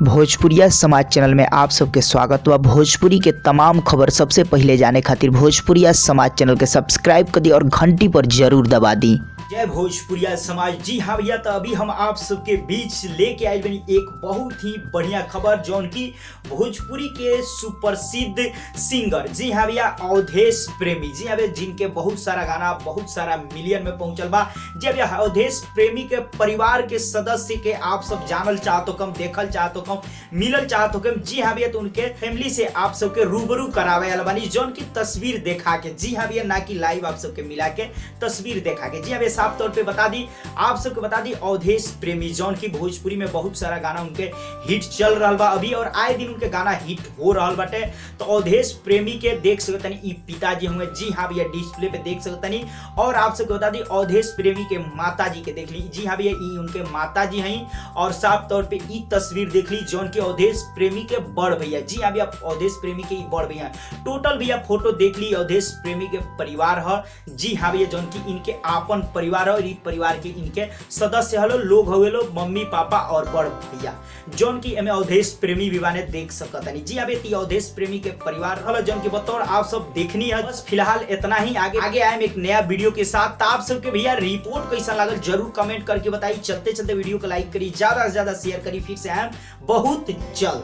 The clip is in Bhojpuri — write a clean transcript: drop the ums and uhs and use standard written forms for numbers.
भोजपुरिया समाज चैनल में आप सबके स्वागत बा। भोजपुरी के तमाम खबर सबसे पहले जाने खातिर भोजपुरिया समाज चैनल के सब्सक्राइब कर दी और घंटी पर जरूर दबा दी। जय भोजपुरिया समाज। जी हाँ भैया, तो अभी हम आप सबके बीच लेके आए बनी एक बहुत ही बढ़िया खबर जौन की भोजपुरी के सुप्रसिद्ध सिंगर, जी हाँ भैया, अवधेश प्रेमी। जी हाँ भैया, जिनके बहुत सारा गाना बहुत सारा मिलियन में पहुंचल बा। जी भैया, अवधेश प्रेमी के परिवार के सदस्य के आप सब जानल चाहतो कम, देखल चाहतो कम, मिलल चाहतो कम। जी हाँ भैया, तो उनके फैमिली से आप सबके रूबरू करावे वाला बानी, जौन की तस्वीर देखा के। जी हाँ भैया, ना कि लाइव आप सबके मिला के तस्वीर देखा के। जी हाँ भैया, साफ तौर पे बता दी आप सबको, बता दी अवधेश प्रेमी जौन की भोजपुरी में बहुत सारा गाना उनके हिट चल रहा बा अभी, और आए दिन उनके गाना हिट हो रहा बाटे। तो अवधेश प्रेमी के देख सकतनी ई पिताजी होंगे। जी हाँ भैया, डिस्प्ले पे देख सकतनी। और आप सबको बता दी अवधेश प्रेमी के माता जी के देख ली। जी हाँ भैया, ई उनके माता जी हैं। और साफ तौर पे ई तस्वीर देख ली जौन की अवधेश प्रेमी के बड़ भैया। जी हाँ भैया, अवधेश प्रेमी के बड़ भैया। टोटल भैया फोटो देख ली अवधेश प्रेमी के परिवार है। जी हाँ भैया, जौन की इनके आपन परिवार और परिवार के इनके सदस्य हलो लोग हुए लो, मम्मी पापा और बड़ भैया, जौन की एमे अवधेश प्रेमी भी बाने देख सकतनी। जी हाँ भैया, अवधेश प्रेमी के परिवार हलो जौन की बतौर आप सब देखनी है। बस फिलहाल इतना ही, आगे आए एक नया वीडियो के साथ। आप सबके भैया रिपोर्ट कैसा लागल जरूर कमेंट करके बताई। चलते चलते वीडियो को लाइक करी, ज्यादा से ज्यादा शेयर करी। फिर से आए बहुत जल्द।